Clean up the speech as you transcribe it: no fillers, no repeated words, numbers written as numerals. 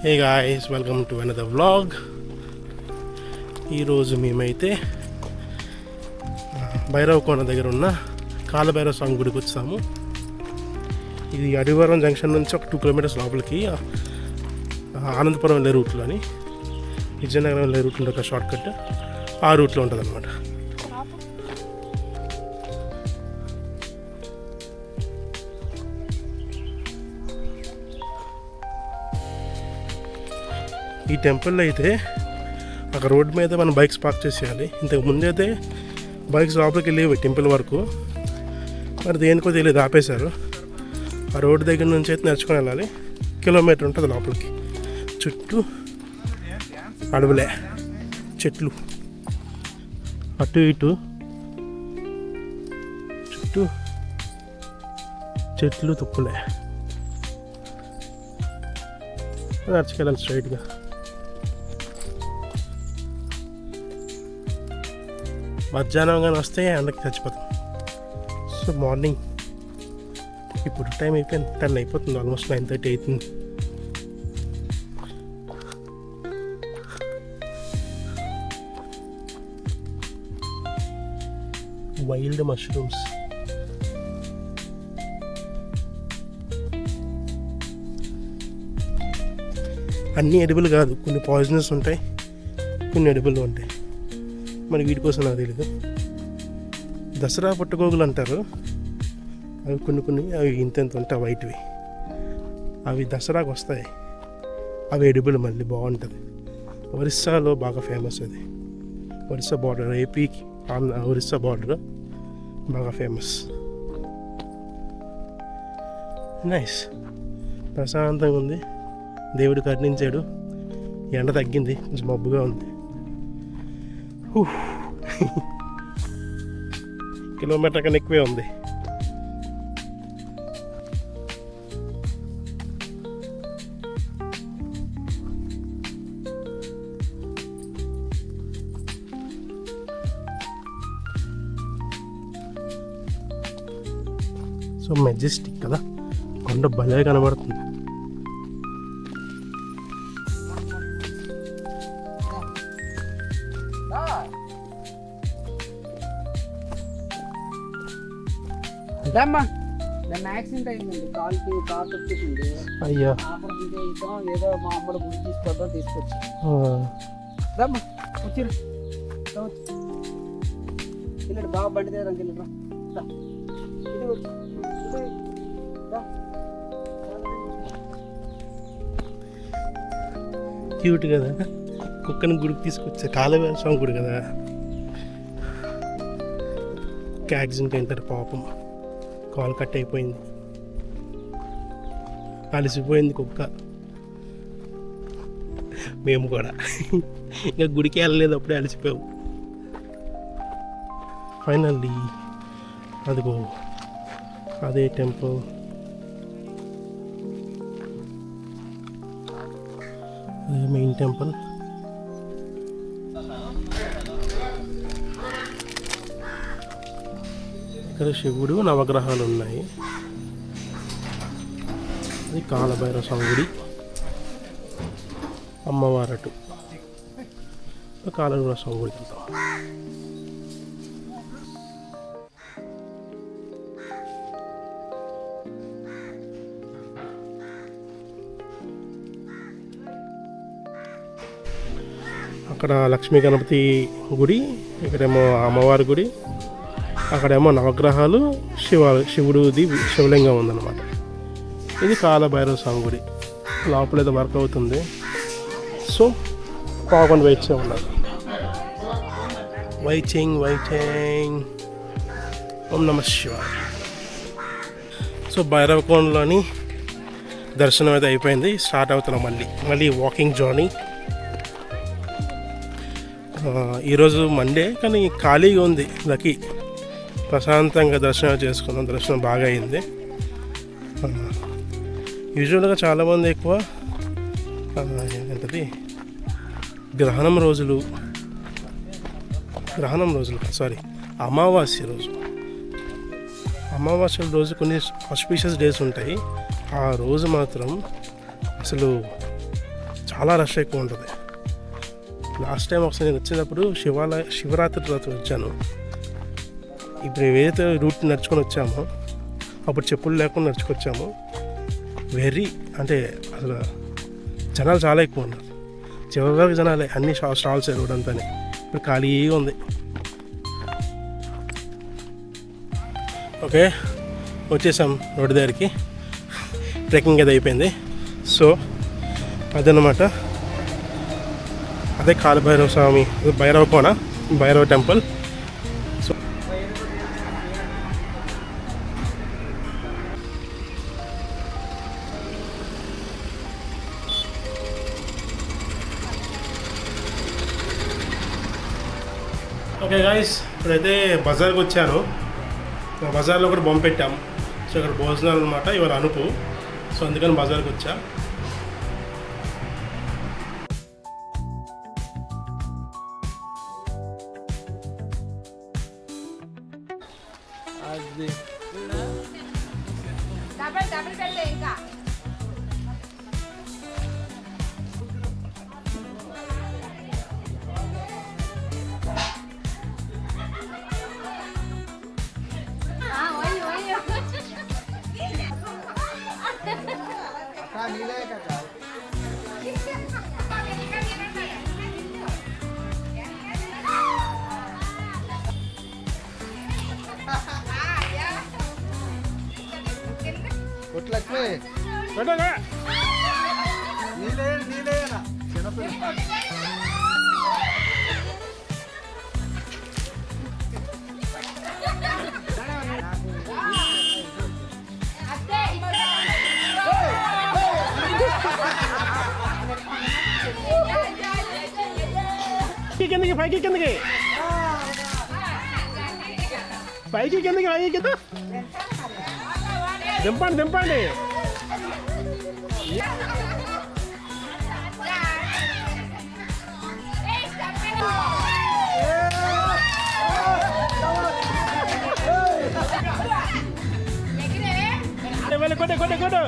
Hey guys, welcome to another vlog. ఈరోజు మేమైతే భైరవకోన దగ్గర ఉన్న కాలభైరవ స్వామి గుడికి వచ్చాము. ఇది అడివరం జంక్షన్ నుంచి ఒక 2 కిలోమీటర్స్ లోపలికి ఆనందపురం వెళ్ళే రూట్లో అని, విజయనగరం వెళ్ళే రూట్లో ఒక షార్ట్ కట్ ఆ రూట్లో ఉంటుంది అనమాట. ఈ టెంపుల్లో అయితే అక్కడ రోడ్డు మీద మనం బైక్స్ పార్క్ చేసేయాలి. ఇంతకు ముందైతే బైక్స్ లోపలికి వెళ్ళేవి టెంపుల్ వరకు, మరి దేనికో తెలియదు ఆపేశారు. ఆ రోడ్డు దగ్గర నుంచి అయితే నడుచుకొని వెళ్ళాలి. కిలోమీటర్ ఉంటుంది లోపలికి. చుట్టూ అడవులే, చెట్లు, అటు ఇటు చుట్టూ చెట్లు తుప్పులే. నడుచుకెళ్ళాలి స్ట్రైట్గా. మధ్యాహ్నం కానీ వస్తే ఎండకి చచ్చిపోతాం. సో మార్నింగ్ ఇప్పుడు టైం అయిపోయింది, 10 అయిపోతుంది, ఆల్మోస్ట్ 9:30 అవుతుంది. వైల్డ్ మష్రూమ్స్, అన్నీ ఎడిబుల్ కాదు, కొన్ని పాయిజనస్ ఉంటాయి, కొన్ని ఎడిబుల్ ఉంటాయి. మరి వీటి కోసం నాకు తెలీదు. దసరా పుట్టగోగులు అంటారు, అవి కొన్ని అవి ఇంత ఉంటాయి వైట్వి, అవి దసరాకు వస్తాయి. అవి ఎడిబుల్, మళ్ళీ బాగుంటుంది. ఒరిస్సాలో బాగా ఫేమస్ అది. ఒరిస్సా బార్డర్, ఏపీకి ఒరిస్సా బార్డర్ బాగా ఫేమస్. నైస్, ప్రశాంతంగా ఉంది. దేవుడు కరుణించాడు, ఎండ తగ్గింది, కొంచెం మబ్బుగా ఉంది. కిలోమీటర్ కన్నా ఎక్కువే ఉంది. సో మెజెస్టిక్ కదా, కొండ భలే కనబడుతుంది. యాక్సిడెంట్ అయిందండి, కార్ వచ్చేసింది. అయ్యా, ఏదో మా అమ్మడు గుడి తీసుకొద్దాం తీసుకొచ్చి రమ్మా వచ్చి వెళ్ళాడు. బాగా బండి దగ్గర వెళ్ళరా, క్యూట్ కదా, కుక్కని గుడికి తీసుకొచ్చా. కాలభైరవ స్వామి గుడి కదా. యాక్సిడెంట్ అయింటారు పాపం, కాల్ కట్ అయిపోయింది, అలసిపోయింది కుక్క. మేము కూడా ఇంకా గుడికి వెళ్ళలేదు, అప్పుడే అలసిపోయాము. ఫైనల్లీ అదిగో అదే టెంపుల్. అదే మెయిన్ టెంపుల్. ఇక్కడ శివుడు, నవగ్రహాలు ఉన్నాయి. అది కాలభైరవ స్వామి గుడి. అమ్మవారటు కాలభైరవ స్వామి గుడికి వెళ్తాం. అక్కడ లక్ష్మీ గణపతి గుడి, ఇక్కడేమో అమ్మవారి గుడి, అక్కడేమో నవగ్రహాలు, శివుడుది శివలింగం ఉందన్నమాట. ఇది కాలభైరవ స్వామి గుడి. లోపల ఏదో వర్క్ అవుతుంది, సో పావుకొని వెయిట్ ఉన్నారు. వెయిటింగ్. ఓం నమః శివాయ. సో భైరవకోనలోని దర్శనం అయితే అయిపోయింది. స్టార్ట్ అవుతున్నాం మళ్ళీ వాకింగ్ జర్నీ. ఈరోజు మండే కానీ ఖాళీగా ఉంది. లక్కీ ప్రశాంతంగా దర్శనం చేసుకున్నాం. దర్శనం బాగా అయింది. యూజువల్గా చాలామంది ఎక్కువ ఏంటది గ్రహణం రోజులు అమావాస్య రోజు కొన్ని ఆస్పిషియస్ డేస్ ఉంటాయి. ఆ రోజు మాత్రం అసలు చాలా రష్ ఎక్కువ ఉంటుంది. లాస్ట్ టైం ఒకసారి నేను వచ్చినప్పుడు శివరాత్రి తర్వాత వచ్చాను. ఇప్పుడు ఏదైతే రూట్ నడుచుకొని వచ్చామో అప్పుడు చెప్పులు లేకుండా నడుచుకొచ్చాము. అంటే అసలు జనాలు చాలా ఎక్కువ ఉన్నారు. చివరి వరకు జనాలే, అన్ని స్టాల్స్ రోడ్ అంతానే. ఇప్పుడు ఖాళీగా ఉంది. ఓకే, వచ్చేసాం రోడ్డు దగ్గరికి. ట్రెక్కింగ్ అది అయిపోయింది. సో అదన్నమాట, అదే Kalabhairava Swami, Bhairava Kona, Bhairava temple. So okay guys, ఇప్పుడైతే బజార్కి వచ్చాను. బజార్లో కూడా బొమ్మ పెట్టాము. సో ఇక్కడ భోజనాలు అనమాట, ఇవాళ అనుపు. సో అందుకని బజార్కి వచ్చా. డబుల్ పెట్టే ఇంకా కిందకి పైకి కిందకి పైకి కిందకి పైకి కింద దింపండి దింపండి. కొట్టు కొట్టు కొట్టు.